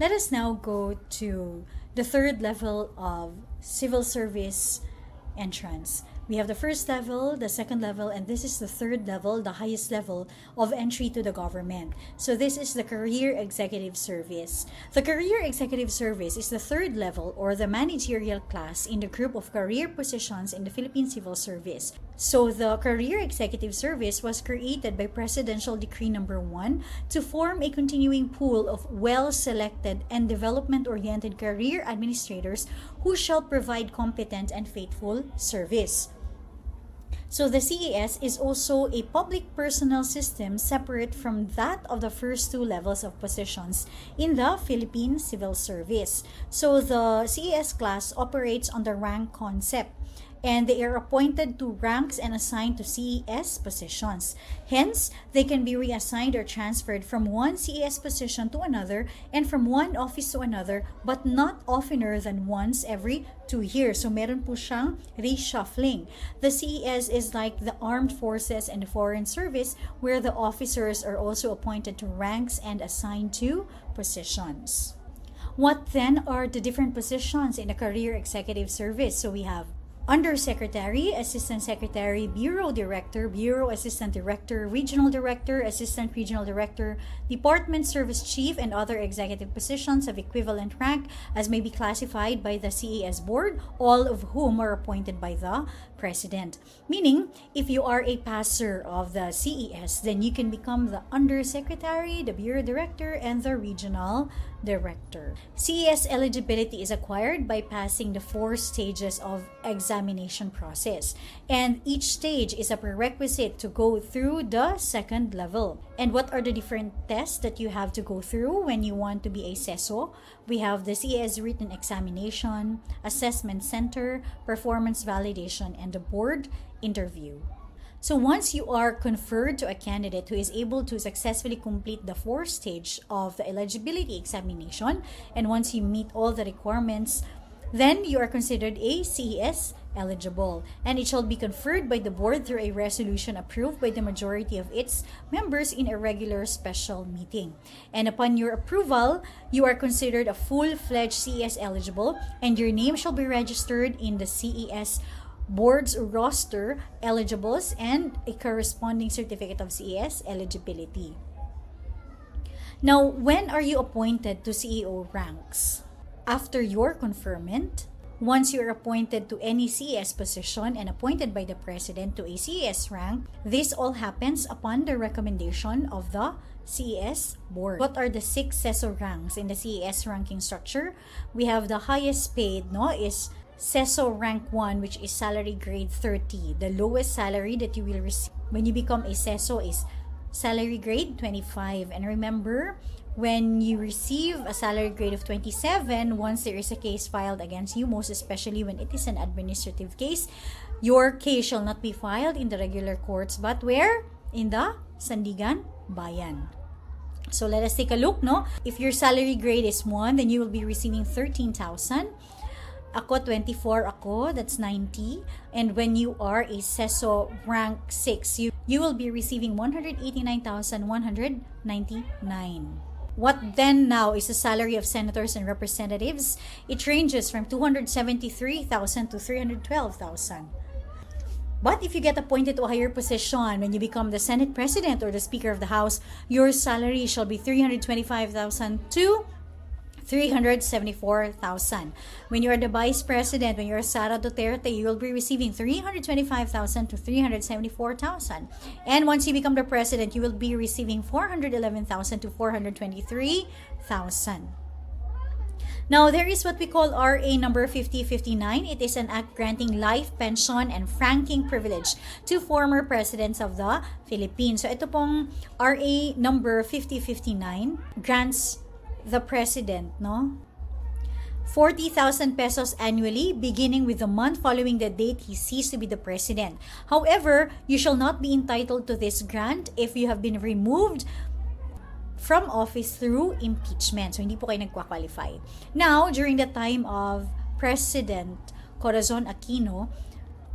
Let us now go to the third level of civil service entrance. We have the first level, the second level, and this is the third level, the highest level of entry to the government. So this is the Career Executive Service. The Career Executive Service is the third level or the managerial class in the group of career positions in the Philippine Civil Service. So the Career Executive Service was created by Presidential Decree Number 1 to form a continuing pool of well-selected and development-oriented career administrators who shall provide competent and faithful service. So the CES is also a public personnel system separate from that of the first two levels of positions in the Philippine Civil Service. So the CES class operates on the rank concept, and they are appointed to ranks and assigned to CES positions. Hence, they can be reassigned or transferred from one CES position to another and from one office to another, but not oftener than once every 2 years. So meron po siyang reshuffling. The CES is like the armed forces and the foreign service, where the officers are also appointed to ranks and assigned to positions. What then are the different positions in the Career Executive Service? So we have Undersecretary, Assistant Secretary, Bureau Director, Bureau Assistant Director, Regional Director, Assistant Regional Director, Department Service Chief, and other executive positions of equivalent rank as may be classified by the CES Board, all of whom are appointed by the President. Meaning, if you are a passer of the CES, then you can become the Undersecretary, the Bureau Director, and the Regional Director. CES eligibility is acquired by passing the 4 stages of examination process, and each stage is a prerequisite to go through the second level. And what are the different tests that you have to go through when you want to be a CESO? We have the CES written examination, assessment center, performance validation, and the board interview. So once you are conferred to a candidate who is able to successfully complete the 4th stage of the eligibility examination, and once you meet all the requirements, then you are considered a CES eligible, and it shall be conferred by the board through a resolution approved by the majority of its members in a regular special meeting. And upon your approval, you are considered a full-fledged CES eligible, and your name shall be registered in the CES Board's roster eligibles and a corresponding certificate of CES eligibility. Now, when are you appointed to CEO ranks? After your conferment, once you are appointed to any CES position and appointed by the President to a CES rank, this all happens upon the recommendation of the CES Board. What are the 6 CESO ranks in the CES ranking structure? We have the highest paid, is CESO rank 1, which is salary grade 30. The lowest salary that you will receive when you become a CESO is salary grade 25. And remember, when you receive a salary grade of 27, once there is a case filed against you, most especially when it is an administrative case, your case shall not be filed in the regular courts, but where? In the Sandigan Bayan. So let us take a look, If your salary grade is 1, then you will be receiving 13,000. Ako, 24 ako, that's 90. And when you are a CESO rank 6, you will be receiving 189,199. What then now is the salary of senators and representatives? It ranges from 273,000 to 312,000. But if you get appointed to a higher position, when you become the Senate President or the Speaker of the House, your salary shall be 325,000 to 374,000. When you are the Vice President, when you are Sara Duterte, you will be receiving 325,000 to 374,000. And once you become the President, you will be receiving 411,000 to 423,000. Now, there is what we call RA number 5059. It is an act granting life pension and franking privilege to former presidents of the Philippines. So ito pong RA number 5059 grants the president, 40,000 pesos annually, beginning with the month following the date he ceased to be the president. However, you shall not be entitled to this grant if you have been removed from office through impeachment. So, hindi po kayo nagkwa-qualify. Now, during the time of President Corazon Aquino,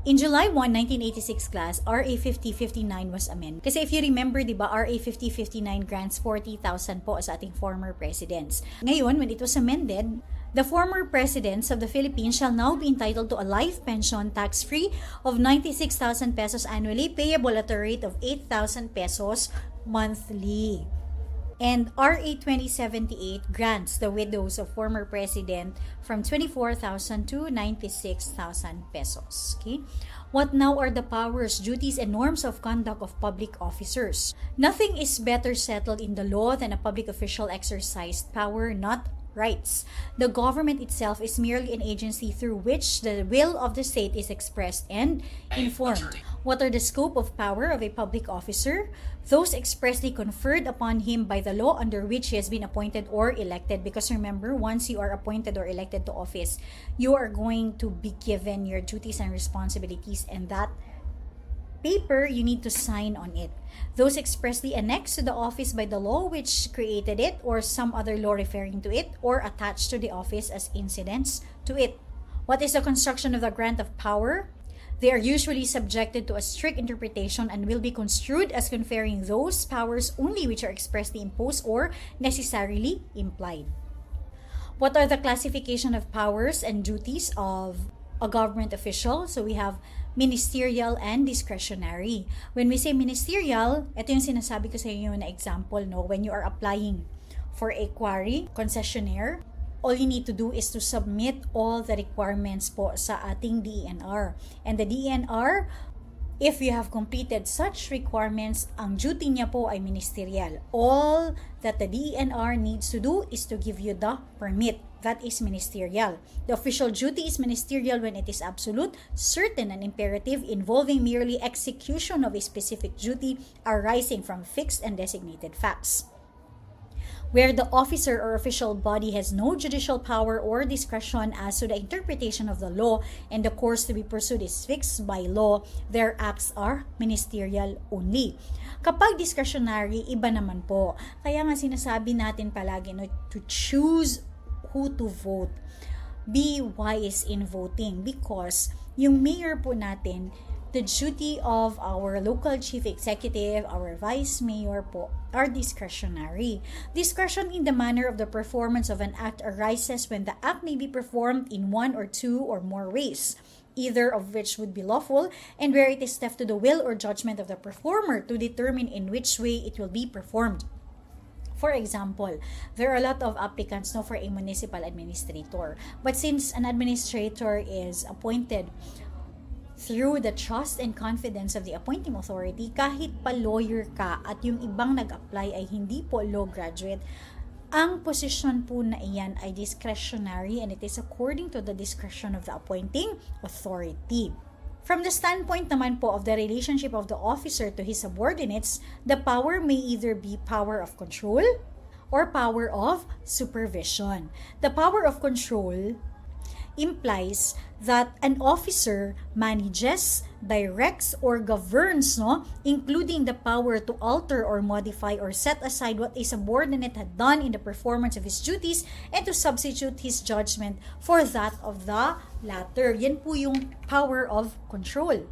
In July 1, 1986 class, RA 5059 was amended. Kasi if you remember, di ba, RA 5059 grants 40,000 po sa ating former presidents. Ngayon, when it was amended, the former presidents of the Philippines shall now be entitled to a life pension tax-free of 96,000 pesos annually, payable at a rate of 8,000 pesos monthly. And RA 2078 grants the widows of former president from 24,000 to 96,000 pesos. Okay? What now are the powers, duties, and norms of conduct of public officers? Nothing is better settled in the law than a public official exercised power, not rights. The government itself is merely an agency through which the will of the state is expressed and informed. What are the scope of power of a public officer? Those expressly conferred upon him by the law under which he has been appointed or elected. Because remember, once you are appointed or elected to office, you are going to be given your duties and responsibilities, and that paper, you need to sign on it. Those expressly annexed to the office by the law which created it, or some other law referring to it, or attached to the office as incidents to it. What is the construction of the grant of power? They are usually subjected to a strict interpretation and will be construed as conferring those powers only which are expressly imposed or necessarily implied. What are the classification of powers and duties of a government official? So we have ministerial and discretionary. When we say ministerial, ito yung sinasabi ko sa inyo na example, no? When you are applying for a quarry, concessionaire, all you need to do is to submit all the requirements po sa ating DENR. And the DENR, if you have completed such requirements, ang duty niya po ay ministerial. All that the DENR needs to do is to give you the permit. That is ministerial. The official duty is ministerial when it is absolute, certain, and imperative, involving merely execution of a specific duty arising from fixed and designated facts. Where the officer or official body has no judicial power or discretion as to the interpretation of the law and the course to be pursued is fixed by law, their acts are ministerial only. Kapag discretionary, iba naman po. Kaya nga sinasabi natin palagi, no, to choose who to vote. Be wise in voting, because yung mayor po natin, the duty of our local chief executive, our vice mayor po, are discretionary. Discretion in the manner of the performance of an act arises when the act may be performed in one or two or more ways, either of which would be lawful, and where it is left to the will or judgment of the performer to determine in which way it will be performed. For example, there are a lot of applicants for a municipal administrator. But since an administrator is appointed through the trust and confidence of the appointing authority, kahit pa lawyer ka at yung ibang nag-apply ay hindi po law graduate, ang posisyon po na iyan ay discretionary and it is according to the discretion of the appointing authority. From the standpoint naman po of the relationship of the officer to his subordinates, the power may either be power of control or power of supervision. The power of control implies that an officer manages, directs, or governs, including the power to alter or modify or set aside what a subordinate had done in the performance of his duties and to substitute his judgment for that of the latter. Yan po yung power of control.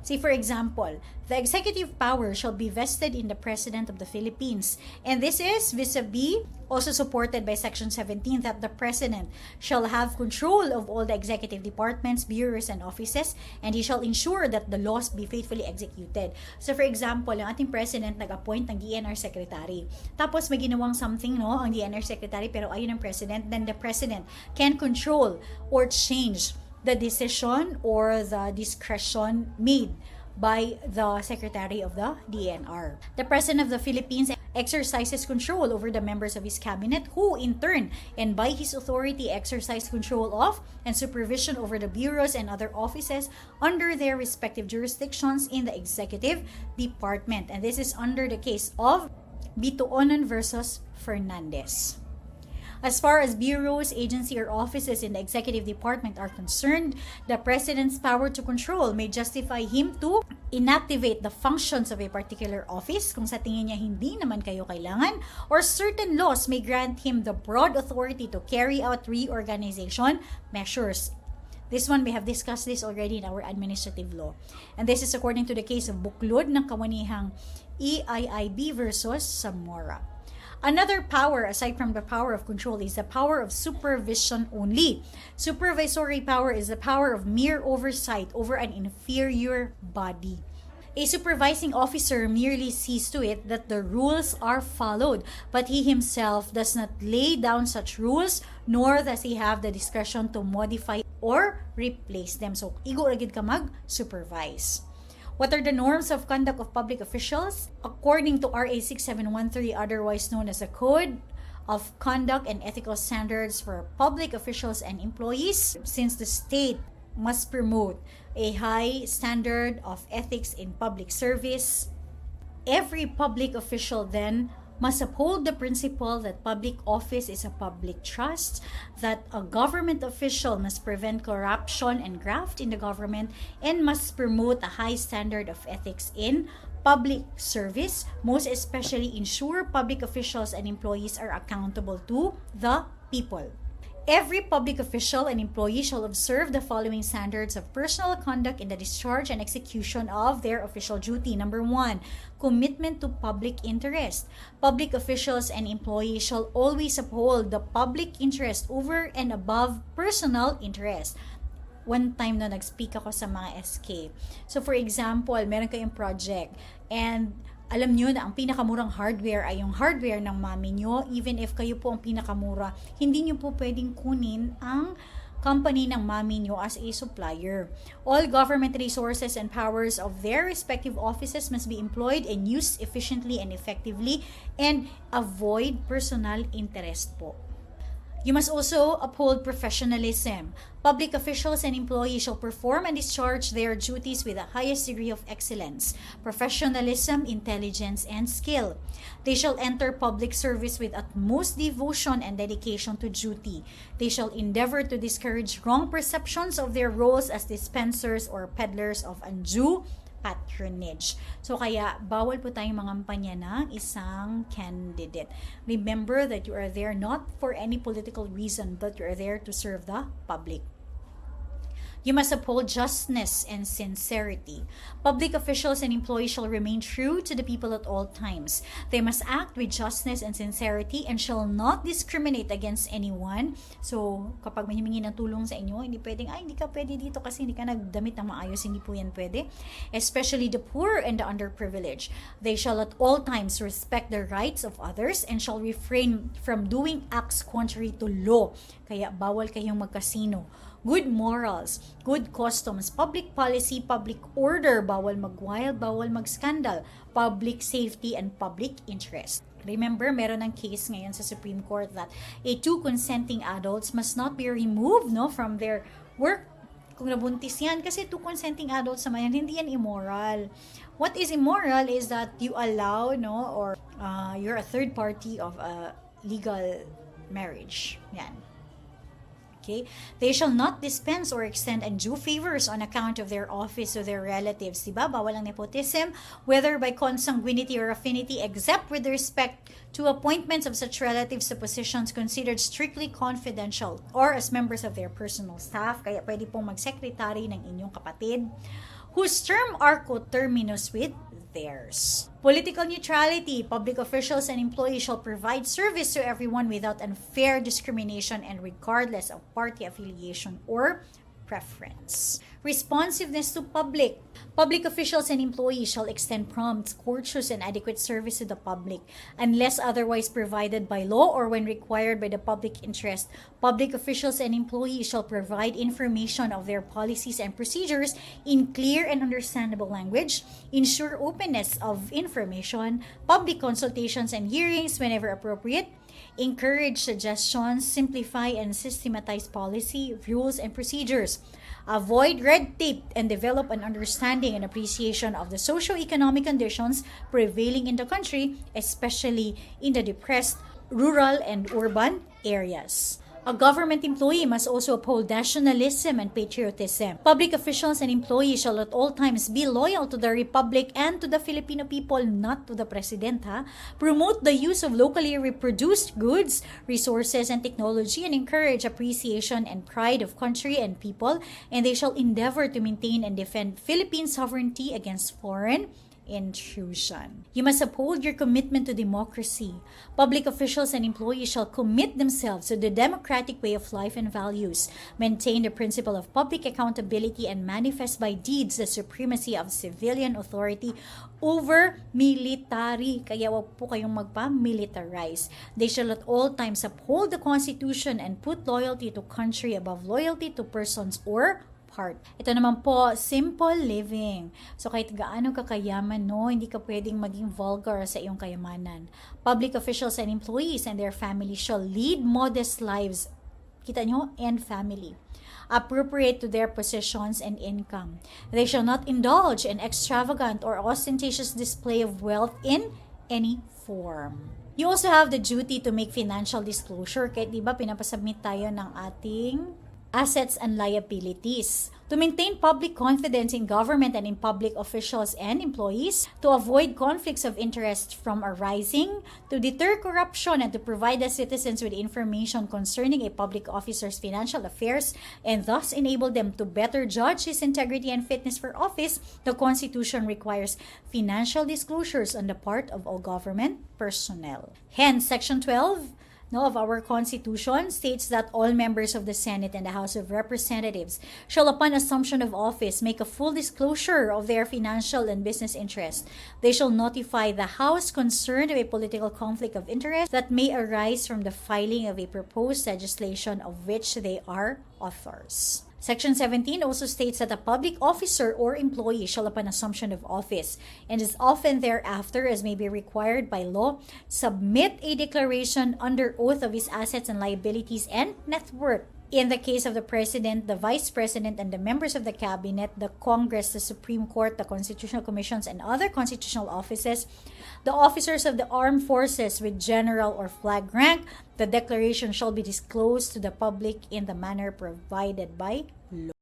Say for example, the executive power shall be vested in the President of the Philippines. And this is vis-a-vis also supported by Section 17 that the President shall have control of all the executive departments, bureaus, and offices, and he shall ensure that the laws be faithfully executed. So for example, ang ating President nag-appoint ng DNR Secretary. Tapos may ginawang something, ang DNR Secretary, pero ayun ang President, then the President can control or change the decision or the discretion made by the Secretary of the DNR. The President of the Philippines exercises control over the members of his cabinet, who in turn and by his authority exercise control of and supervision over the bureaus and other offices under their respective jurisdictions in the executive department. And this is under the case of Bituonon versus Fernandez. As far as bureaus, agency, or offices in the executive department are concerned, the President's power to control may justify him to inactivate the functions of a particular office kung sa tingin niya hindi naman kayo kailangan, or certain laws may grant him the broad authority to carry out reorganization measures. This one, we have discussed this already in our administrative law. And this is according to the case of Buklod ng Kawanihang EIIB versus Zamora. Another power, aside from the power of control, is the power of supervision only. Supervisory power is the power of mere oversight over an inferior body. A supervising officer merely sees to it that the rules are followed, but he himself does not lay down such rules, nor does he have the discretion to modify or replace them. So, igo ragid ka mag-supervise. What are the norms of conduct of public officials? According to RA 6713, otherwise known as the Code of Conduct and Ethical Standards for Public Officials and Employees, since the state must promote a high standard of ethics in public service, every public official then must uphold the principle that public office is a public trust, that a government official must prevent corruption and graft in the government, and must promote a high standard of ethics in public service, most especially ensure public officials and employees are accountable to the people. Every public official and employee shall observe the following standards of personal conduct in the discharge and execution of their official duty. Number 1, commitment to public interest. Public officials and employees shall always uphold the public interest over and above personal interest. One time na nag-speak ako sa mga SK. So for example, meron kayong project and alam nyo na ang pinakamurang hardware ay yung hardware ng mami nyo. Even if kayo po ang pinakamura, hindi nyo po pwedeng kunin ang company ng mami nyo as a supplier. All government resources and powers of their respective offices must be employed and used efficiently and effectively, and avoid personal interest po. You must also uphold professionalism. Public officials and employees shall perform and discharge their duties with the highest degree of excellence, professionalism, intelligence, and skill. They shall enter public service with utmost devotion and dedication to duty. They shall endeavor to discourage wrong perceptions of their roles as dispensers or peddlers of undue patronage. So kaya bawal po tayong mangampanya ng isang candidate. Remember that you are there not for any political reason, but you are there to serve the public. You must uphold justness and sincerity. Public officials and employees shall remain true to the people at all times. They must act with justness and sincerity and shall not discriminate against anyone. So, kapag may humingi ng tulong sa inyo, hindi pwedeng, hindi ka pwede dito kasi hindi ka nagdamit ng maayos, hindi po yan pwede. Especially the poor and the underprivileged. They shall at all times respect the rights of others and shall refrain from doing acts contrary to law. Kaya bawal kayong magkasino. Good morals, good customs, public policy, public order, bawal mag-wild, bawal mag-scandal, public safety, and public interest. Remember, meron ng case ngayon sa Supreme Court that two consenting adults must not be removed from their work kung nabuntis yan. Kasi two consenting adults naman yan, hindi yan immoral. What is immoral is that you allow, or you're a third party of a legal marriage. Yan. Okay? They shall not dispense or extend undue favors on account of their office to their relatives. Diba? Bawal ang nepotism, whether by consanguinity or affinity, except with respect to appointments of such relatives to positions considered strictly confidential or as members of their personal staff. Kaya pwede pong mag-secretary ng inyong kapatid whose term are coterminous with theirs. Political neutrality. Public officials and employees shall provide service to everyone without unfair discrimination and regardless of party affiliation or preference. Responsiveness to public. Public officials and employees shall extend prompt, courteous, and adequate service to the public, unless otherwise provided by law or when required by the public interest. Public officials and employees shall provide information of their policies and procedures in clear and understandable language, ensure openness of information, public consultations and hearings whenever appropriate, encourage suggestions, simplify and systematize policy, rules, and procedures. Avoid red tape and develop an understanding and appreciation of the socio-economic conditions prevailing in the country, especially in the depressed rural and urban areas. A government employee must also uphold nationalism and patriotism. Public officials and employees shall at all times be loyal to the Republic and to the Filipino people, not to the President. Promote the use of locally reproduced goods, resources, and technology, and encourage appreciation and pride of country and people, and they shall endeavor to maintain and defend Philippine sovereignty against foreign intrusion. You must uphold your commitment to democracy. Public officials and employees shall commit themselves to the democratic way of life and values, maintain the principle of public accountability, and manifest by deeds the supremacy of civilian authority over military. Kaya wag po kayong magpa-militarize. They shall at all times uphold the Constitution and put loyalty to country above loyalty to persons or part. Ito naman po, simple living. So kahit gaano kakayaman, no, hindi ka pwedeng maging vulgar sa iyong kayamanan. Public officials and employees and their families shall lead modest lives, kita nyo, and family, appropriate to their positions and income. They shall not indulge in extravagant or ostentatious display of wealth in any form. You also have the duty to make financial disclosure. Kahit diba pinapasubmit tayo ng ating assets and liabilities. To maintain public confidence in government and in public officials and employees, to avoid conflicts of interest from arising, to deter corruption, and to provide the citizens with information concerning a public officer's financial affairs, and thus enable them to better judge his integrity and fitness for office, the Constitution requires financial disclosures on the part of all government personnel. Hence, Section 12 of our Constitution states that all members of the Senate and the House of Representatives shall, upon assumption of office, make a full disclosure of their financial and business interests. They shall notify the House concerned of a political conflict of interest that may arise from the filing of a proposed legislation of which they are authors. Section 17 also states that a public officer or employee shall, upon assumption of office, and as often thereafter as may be required by law, submit a declaration under oath of his assets and liabilities and net worth. In the case of the President, the Vice President, and the members of the Cabinet, the Congress, the Supreme Court, the Constitutional Commissions, and other constitutional offices, the officers of the armed forces with general or flag rank, the declaration shall be disclosed to the public in the manner provided by law.